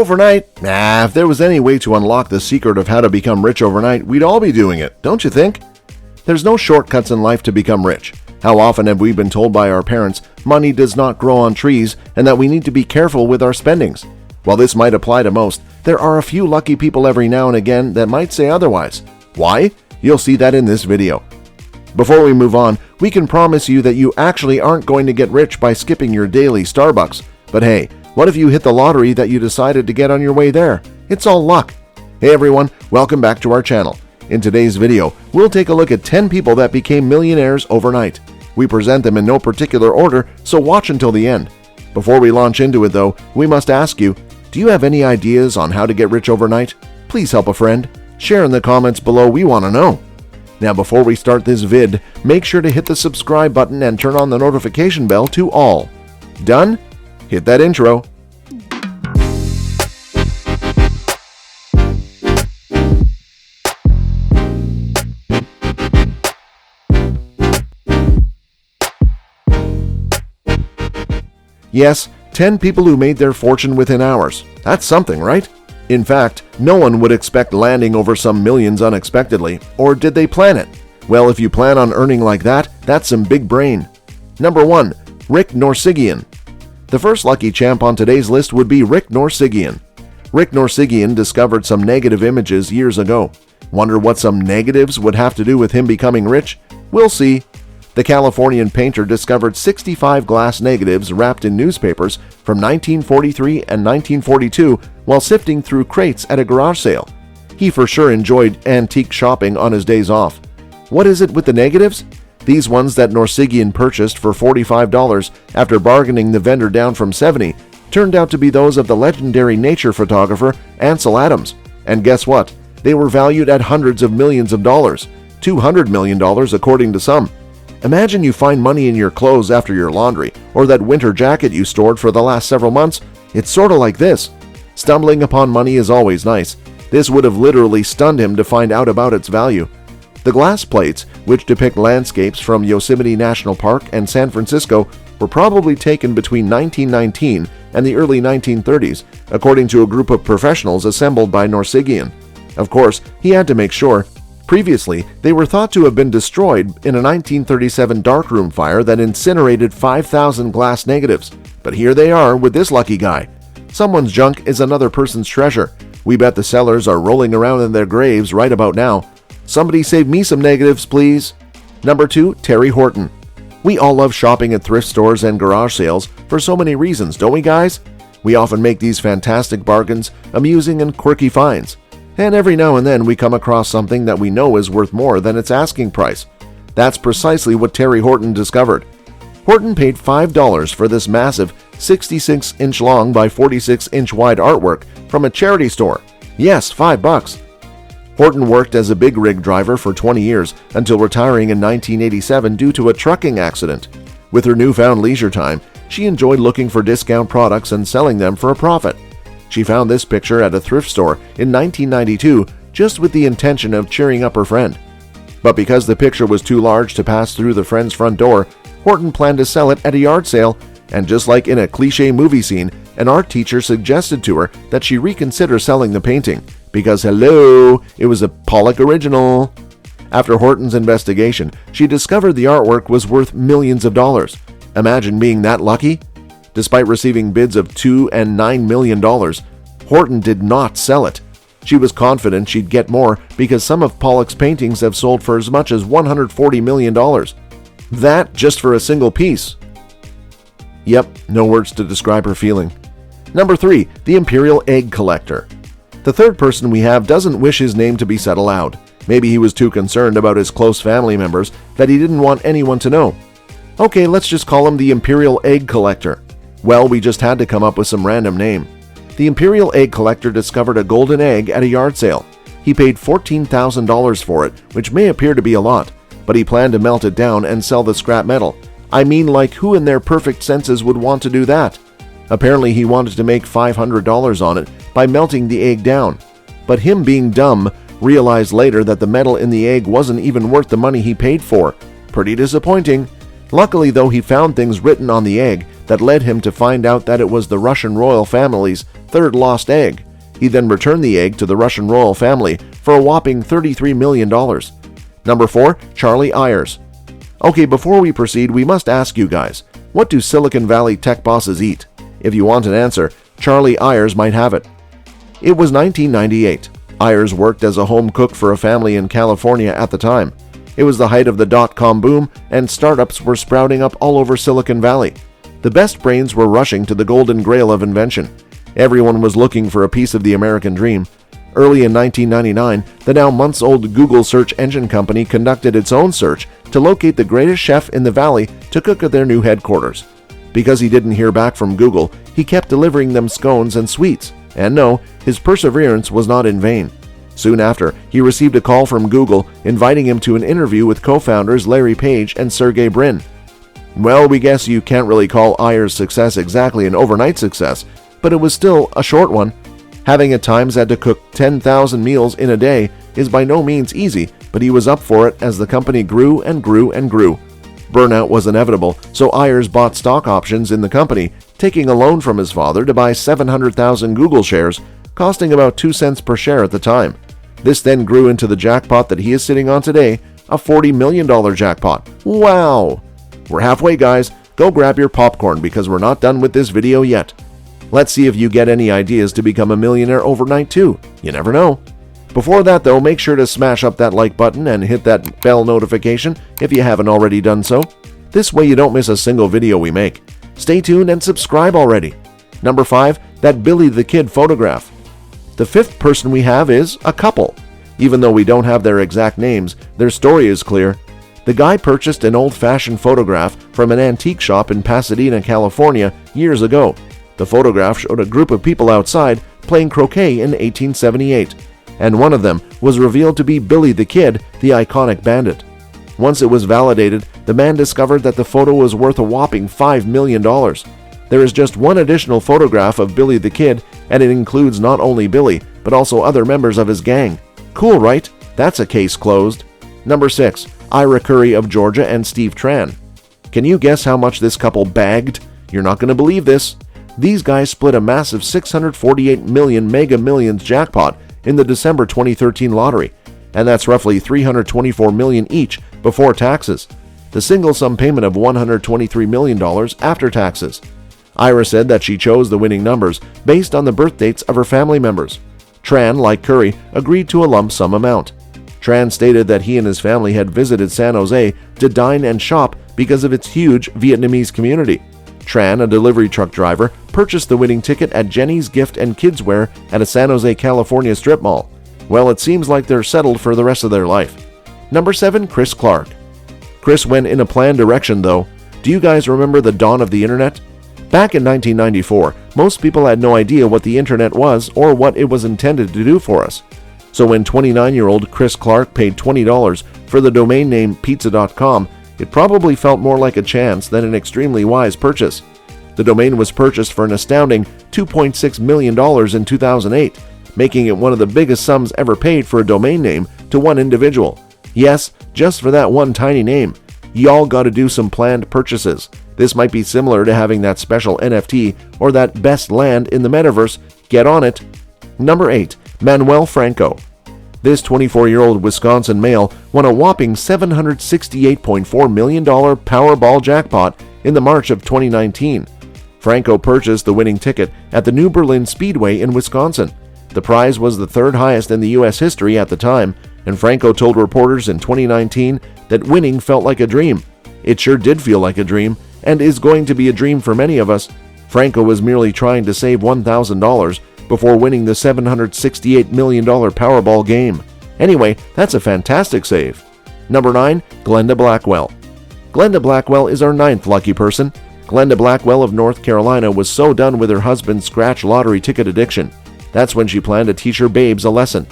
overnight? Nah, if there was any way to unlock the secret of how to become rich overnight, we'd all be doing it, don't you think? There's no shortcuts in life to become rich. How often have we been told by our parents money does not grow on trees and that we need to be careful with our spendings? While this might apply to most, there are a few lucky people every now and again that might say otherwise. Why? You'll see that in this video. Before we move on, we can promise you that you actually aren't going to get rich by skipping your daily Starbucks. But hey, what if you hit the lottery that you decided to get on your way there? It's all luck. Hey everyone, welcome back to our channel. In today's video, we'll take a look at 10 people that became millionaires overnight. We present them in no particular order, so watch until the end. Before we launch into it though, we must ask you, do you have any ideas on how to get rich overnight? Please help a friend. Share in the comments below, we want to know. Now before we start this vid, make sure to hit the subscribe button and turn on the notification bell to all. Done? Hit that intro. Yes, 10 people who made their fortune within hours. That's something, right? In fact, no one would expect landing over some millions unexpectedly. Or did they plan it? Well, if you plan on earning like that, that's some big brain. Number 1. Rick Norsigian. The first lucky champ on today's list would be Rick Norsigian. Rick Norsigian discovered some negative images years ago. Wonder what some negatives would have to do with him becoming rich? We'll see. The Californian painter discovered 65 glass negatives wrapped in newspapers from 1943 and 1942 while sifting through crates at a garage sale. He for sure enjoyed antique shopping on his days off. What is it with the negatives? These ones that Norsigian purchased for $45 after bargaining the vendor down from $70 turned out to be those of the legendary nature photographer Ansel Adams. And guess what? They were valued at hundreds of millions of dollars, $200 million according to some. Imagine you find money in your clothes after your laundry, or that winter jacket you stored for the last several months. It's sort of like this. Stumbling upon money is always nice. This would have literally stunned him to find out about its value. The glass plates, which depict landscapes from Yosemite National Park and San Francisco, were probably taken between 1919 and the early 1930s, according to a group of professionals assembled by Norsigian. Of course, he had to make sure. Previously, they were thought to have been destroyed in a 1937 darkroom fire that incinerated 5,000 glass negatives. But here they are with this lucky guy. Someone's junk is another person's treasure. We bet the sellers are rolling around in their graves right about now. Somebody save me some negatives, please. Number 2, Terry Horton. We all love shopping at thrift stores and garage sales for so many reasons, don't we guys? We often make these fantastic bargains, amusing and quirky finds. And every now and then we come across something that we know is worth more than its asking price. That's precisely what Terry Horton discovered. Horton paid $5 for this massive 66-inch long by 46-inch wide artwork from a charity store. Yes, $5. Horton worked as a big rig driver for 20 years until retiring in 1987 due to a trucking accident. With her newfound leisure time, she enjoyed looking for discount products and selling them for a profit. She found this picture at a thrift store in 1992 just with the intention of cheering up her friend. But because the picture was too large to pass through the friend's front door, Horton planned to sell it at a yard sale, and just like in a cliché movie scene, an art teacher suggested to her that she reconsider selling the painting, because hello, it was a Pollock original. After Horton's investigation, she discovered the artwork was worth millions of dollars. Imagine being that lucky? Despite receiving bids of $2 and $9 million, Horton did not sell it. She was confident she'd get more because some of Pollock's paintings have sold for as much as $140 million. That just for a single piece. Yep, no words to describe her feeling. Number 3, the Imperial Egg Collector. The third person we have doesn't wish his name to be said aloud. Maybe he was too concerned about his close family members that he didn't want anyone to know. Okay, let's just call him the Imperial Egg Collector. Well, we just had to come up with some random name. The Imperial Egg Collector discovered a golden egg at a yard sale. He paid $14,000 for it, which may appear to be a lot, but he planned to melt it down and sell the scrap metal. I mean, like, who in their perfect senses would want to do that? Apparently, he wanted to make $500 on it by melting the egg down. But him being dumb realized later that the metal in the egg wasn't even worth the money he paid for. Pretty disappointing. Luckily, though, he found things written on the egg that led him to find out that it was the Russian royal family's third lost egg. He then returned the egg to the Russian royal family for a whopping $33 million. Number 4. Charlie Ayers. Okay, before we proceed, we must ask you guys, what do Silicon Valley tech bosses eat? If you want an answer, Charlie Ayers might have it. It was 1998. Ayers worked as a home cook for a family in California at the time. It was the height of the dot-com boom, and startups were sprouting up all over Silicon Valley. The best brains were rushing to the golden grail of invention. Everyone was looking for a piece of the American dream. Early in 1999, the now months-old Google search engine company conducted its own search to locate the greatest chef in the valley to cook at their new headquarters. Because he didn't hear back from Google, he kept delivering them scones and sweets. And no, his perseverance was not in vain. Soon after, he received a call from Google inviting him to an interview with co-founders Larry Page and Sergey Brin. Well, we guess you can't really call Ayers' success exactly an overnight success, but it was still a short one. Having at times had to cook 10,000 meals in a day is by no means easy, but he was up for it as the company grew and grew and grew. Burnout was inevitable, so Ayers bought stock options in the company, taking a loan from his father to buy 700,000 Google shares, costing about 2 cents per share at the time. This then grew into the jackpot that he is sitting on today, a $40 million jackpot. Wow! We're halfway, guys. Go grab your popcorn because we're not done with this video yet. Let's see if you get any ideas to become a millionaire overnight too. You never know. Before that though, make sure to smash up that like button and hit that bell notification if you haven't already done so. This way you don't miss a single video we make. Stay tuned and subscribe already. Number 5, that Billy the Kid photograph. The 5th person we have is a couple. Even though we don't have their exact names, their story is clear. The guy purchased an old-fashioned photograph from an antique shop in Pasadena, California years ago. The photograph showed a group of people outside playing croquet in 1878, and one of them was revealed to be Billy the Kid, the iconic bandit. Once it was validated, the man discovered that the photo was worth a whopping $5 million. There is just one additional photograph of Billy the Kid, and it includes not only Billy, but also other members of his gang. Cool, right? That's a case closed. Number 6. Ira Curry of Georgia and Steve Tran. Can you guess how much this couple bagged? You're not going to believe this. These guys split a massive $648 million Mega Millions jackpot in the December 2013 lottery, and that's roughly $324 million each before taxes. The single sum payment of $123 million after taxes. Ira said that she chose the winning numbers based on the birth dates of her family members. Tran, like Curry, agreed to a lump sum amount. Tran stated that he and his family had visited San Jose to dine and shop because of its huge Vietnamese community. Tran, a delivery truck driver, purchased the winning ticket at Jenny's Gift and Kidswear at a San Jose, California strip mall. Well, it seems like they're settled for the rest of their life. Number 7. Chris Clark. Chris went in a planned direction, though. Do you guys remember the dawn of the internet? Back in 1994, most people had no idea what the internet was or what it was intended to do for us. So when 29-year-old Chris Clark paid $20 for the domain name pizza.com, it probably felt more like a chance than an extremely wise purchase. The domain was purchased for an astounding $2.6 million in 2008, making it one of the biggest sums ever paid for a domain name to one individual. Yes, just for that one tiny name. Y'all gotta do some planned purchases. This might be similar to having that special NFT or that best land in the metaverse. Get on it. Number 8. Manuel Franco. This 24-year-old Wisconsin male won a whopping $768.4 million Powerball jackpot in the March of 2019. Franco purchased the winning ticket at the New Berlin Speedway in Wisconsin. The prize was the third highest in the U.S. history at the time, and Franco told reporters in 2019 that winning felt like a dream. It sure did feel like a dream, and is going to be a dream for many of us. Franco was merely trying to save $1,000 before winning the $768 million Powerball game. Anyway, that's a fantastic save. Number 9. Glenda Blackwell. Glenda Blackwell is our 9th lucky person. Glenda Blackwell of North Carolina was so done with her husband's scratch lottery ticket addiction. That's when she planned to teach her babes a lesson.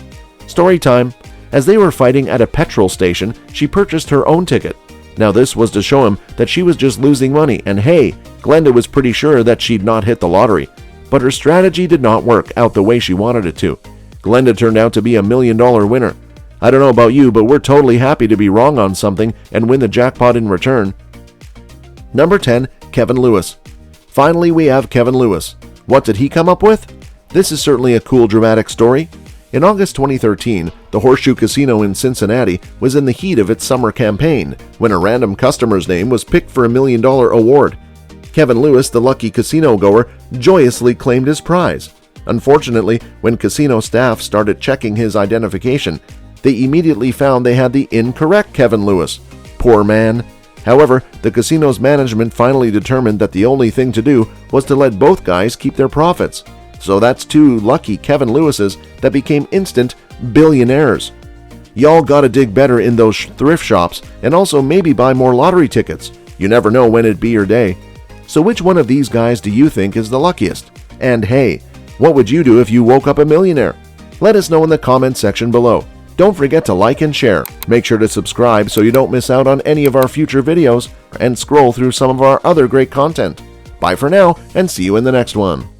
Story time. As they were fighting at a petrol station, she purchased her own ticket. Now this was to show him that she was just losing money, and hey, Glenda was pretty sure that she'd not hit the lottery. But her strategy did not work out the way she wanted it to. Glenda turned out to be a $1 million winner. I don't know about you, but we're totally happy to be wrong on something and win the jackpot in return. Number 10. Kevin Lewis. Finally, we have Kevin Lewis. What did he come up with? This is certainly a cool dramatic story. In August 2013, the Horseshoe Casino in Cincinnati was in the heat of its summer campaign when a random customer's name was picked for $1 million award. Kevin Lewis, the lucky casino goer, joyously claimed his prize. Unfortunately, when casino staff started checking his identification, they immediately found they had the incorrect Kevin Lewis. Poor man. However, the casino's management finally determined that the only thing to do was to let both guys keep their profits. So that's two lucky Kevin Lewises that became instant billionaires. Y'all gotta dig better in those thrift shops and also maybe buy more lottery tickets. You never know when it'd be your day. So which one of these guys do you think is the luckiest? And hey, what would you do if you woke up a millionaire? Let us know in the comments section below. Don't forget to like and share. Make sure to subscribe so you don't miss out on any of our future videos and scroll through some of our other great content. Bye for now and see you in the next one.